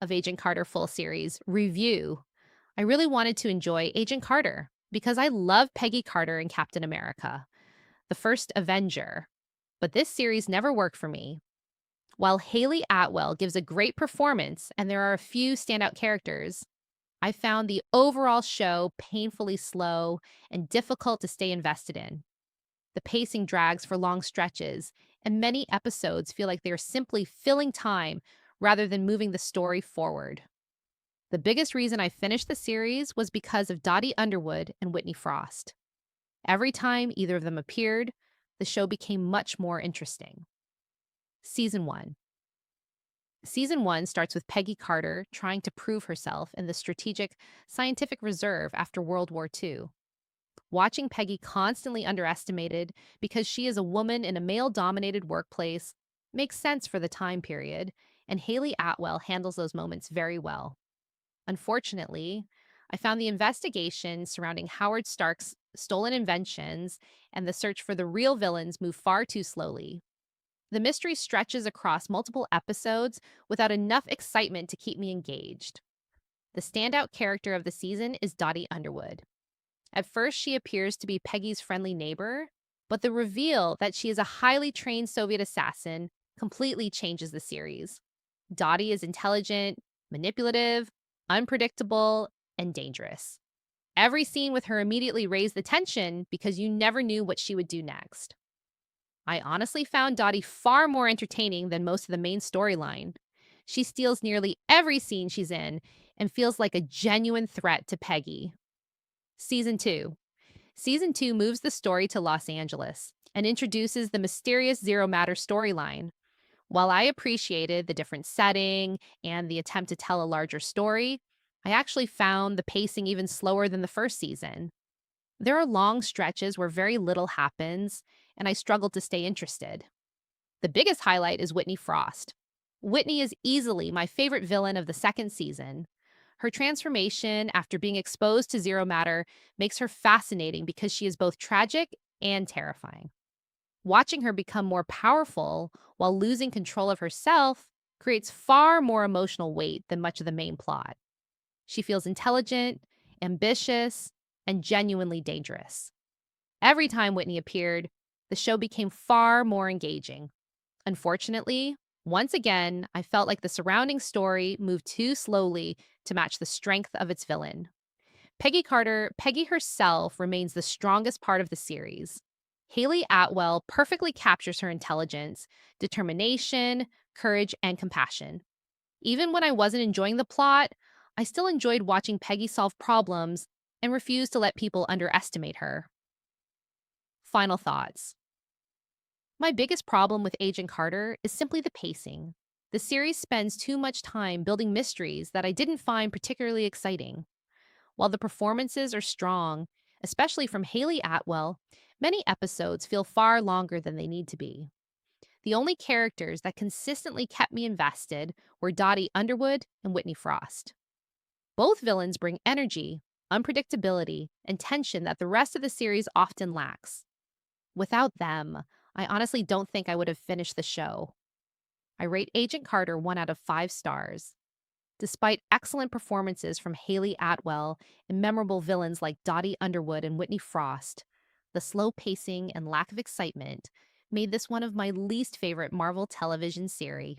of Agent Carter full series review, I really wanted to enjoy Agent Carter because I love Peggy Carter and Captain America, the first Avenger. But this series never worked for me. While Haley Atwell gives a great performance and there are a few standout characters, I found the overall show painfully slow and difficult to stay invested in. The pacing drags for long stretches, and many episodes feel like they are simply filling time rather than moving the story forward. The biggest reason I finished the series was because of Dottie Underwood and Whitney Frost. Every time either of them appeared, the show became much more interesting. Season 1. Season 1 starts with Peggy Carter trying to prove herself in the Strategic Scientific Reserve after World War II. Watching Peggy constantly underestimated because she is a woman in a male dominated workplace makes sense for the time period, and Haley Atwell handles those moments very well. Unfortunately, I found the investigation surrounding Howard Stark's stolen inventions and the search for the real villains move far too slowly. The mystery stretches across multiple episodes without enough excitement to keep me engaged. The standout character of the season is Dottie Underwood. At first, she appears to be Peggy's friendly neighbor, but the reveal that she is a highly trained Soviet assassin completely changes the series. Dottie is intelligent, manipulative, unpredictable, and dangerous. Every scene with her immediately raised the tension because you never knew what she would do next. I honestly found Dottie far more entertaining than most of the main storyline. She steals nearly every scene she's in and feels like a genuine threat to Peggy. Season 2. Season 2 moves the story to Los Angeles and introduces the mysterious Zero Matter storyline. While I appreciated the different setting and the attempt to tell a larger story, I actually found the pacing even slower than the first season. There are long stretches where very little happens, and I struggled to stay interested. The biggest highlight is Whitney Frost. Whitney is easily my favorite villain of the second season. Her transformation after being exposed to Zero Matter makes her fascinating because she is both tragic and terrifying. Watching her become more powerful while losing control of herself creates far more emotional weight than much of the main plot. She feels intelligent, ambitious, and genuinely dangerous. Every time Whitney appeared, the show became far more engaging. Unfortunately, once again, I felt like the surrounding story moved too slowly to match the strength of its villain. Peggy Carter, Peggy herself, remains the strongest part of the series. Haley Atwell perfectly captures her intelligence, determination, courage, and compassion. Even when I wasn't enjoying the plot, I still enjoyed watching Peggy solve problems and refused to let people underestimate her. Final thoughts. My biggest problem with Agent Carter is simply the pacing. The series spends too much time building mysteries that I didn't find particularly exciting. While the performances are strong, especially from Haley Atwell, many episodes feel far longer than they need to be. The only characters that consistently kept me invested were Dottie Underwood and Whitney Frost. Both villains bring energy, unpredictability, and tension that the rest of the series often lacks. Without them, I honestly don't think I would have finished the show. I rate Agent Carter 1 out of 5 stars. Despite excellent performances from Haley Atwell and memorable villains like Dottie Underwood and Whitney Frost, the slow pacing and lack of excitement made this one of my least favorite Marvel television series.